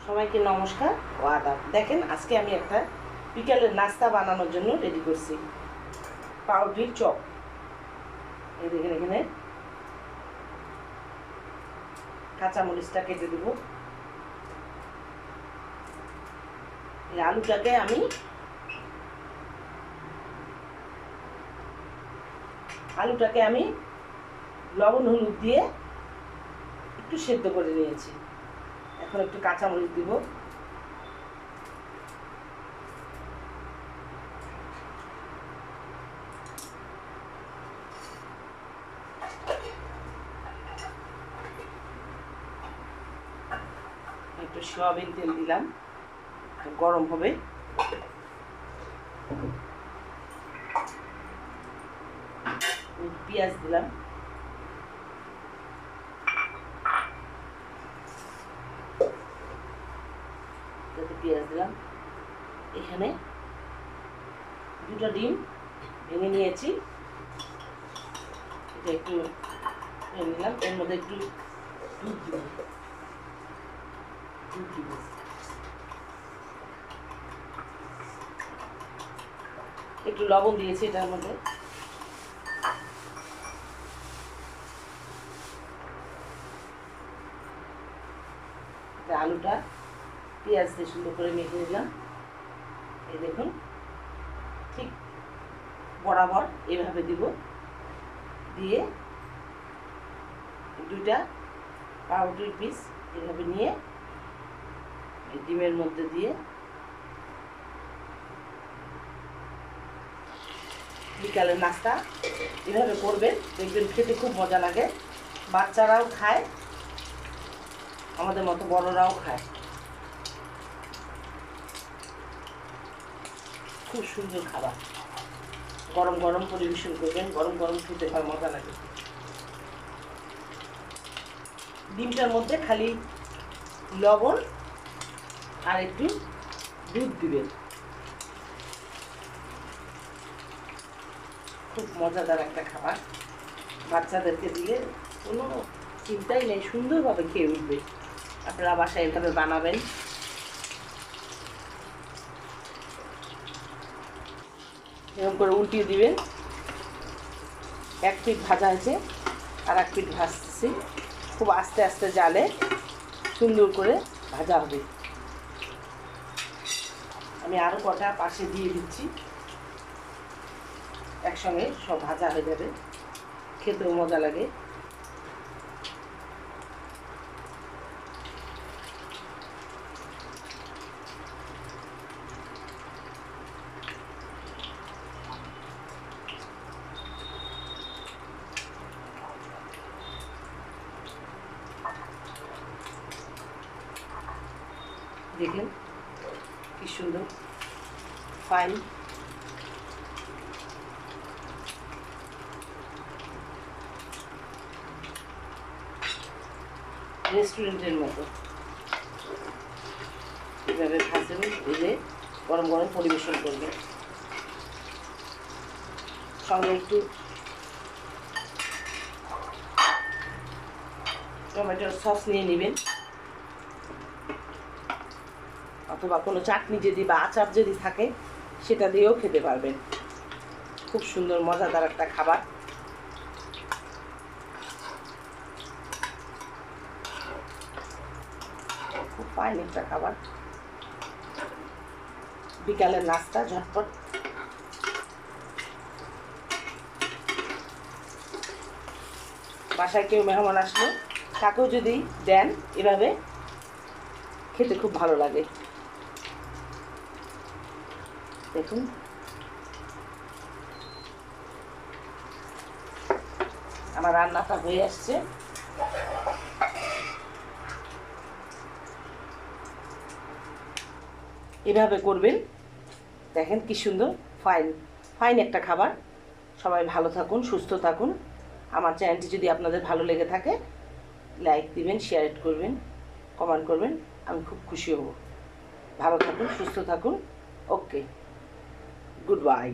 সবাইকে নমস্কার ও আদাব। দেখেন আজকে আমি একটা বিকালের নাস্তা বানানোর জন্য রেডি করছি পাউরুটির চপ। এই দেখেন এখানে কাঁচামরিচটা কেটে দেব। এই আলুটাকে আমি লবণ হলুদ দিয়ে একটু সেদ্ধ করে নিয়েছি। এখন একটু কাঁচামরিচ দিব। একটু সয়াবিন তেল দিলাম, গরম হবে। পেঁয়াজ দিলাম, পেঁয়াজ দিলাম। এখানে দুটো ডিম ভেঙে নিয়েছি, এটা একটু নিলাম। এর মধ্যে একটু দুধ দিব, একটু লবণ দিয়েছি এটার মধ্যে। আলুটা পেঁয়াজ দিয়ে সুন্দর করে মেখে দিলাম। এই দেখুন, ঠিক বরাবর এভাবে দিব। দিয়ে দুইটা পাউরুটির পিস এভাবে নিয়ে এই ডিমের মধ্যে দিয়ে বিকালের নাস্তা এভাবে করবেন, দেখবেন খেতে খুব মজা লাগে। বাচ্চারাও খায়, আমাদের মতো বড়রাও খায়। খুব সুন্দর খাবার, গরম গরম পরিবেশন করবেন। গরম গরম খেতে হয়, মজা লাগে। ডিমটার মধ্যে খালি লবণ আর একটু দুধ দিবেন। খুব মজাদার একটা খাবার, বাচ্চাদেরকে দিলে কোনো চিন্তাই নেই, সুন্দরভাবে খেয়ে উঠবে। আপনারা বাসায় এভাবে বানাবেন। এরকম করে উল্টিয়ে দিবেন। এক পিঠ ভাজা হয়েছে, আর এক পিঠ ভাজতেছি। খুব আস্তে আস্তে জালে সুন্দর করে ভাজা হবে। আমি আরও কটা পাশে দিয়ে দিচ্ছি, একসঙ্গে সব ভাজা হয়ে যাবে, খেতেও মজা লাগে। দেখলেন কি সুন্দর ফাইন। রেস্টুরেন্টের মতো এভাবে ভাজবেন, ভেজে গরম গরম পরিবেশন করবেন। সঙ্গে একটু টমেটোর সস নিয়ে নেবেন, অথবা কোনো চাটনি যদি বা আচার যদি থাকে সেটা দিয়েও খেতে পারবেন। খুব সুন্দর মজাদার একটা খাবার। খুব ফাইন একটা খাবার, বিকালের নাস্তা ঝটপট। বাসায় কেউ মেহমান আসলে তাকেও যদি দেন এভাবে, খেতে খুব ভালো লাগে। দেখুন আমার রান্নাটা হয়ে আসছে। এভাবে করবেন, দেখেন কি সুন্দর ফাইন ফাইন একটা খাবার। সবাই ভালো থাকুন, সুস্থ থাকুন। আমার চ্যানেলটি যদি আপনাদের ভালো লেগে থাকে লাইক দিবেন, শেয়ার করবেন, কমেন্ট করবেন, আমি খুব খুশি হব। ভালো থাকুন, সুস্থ থাকুন। ওকে, গুড বাই।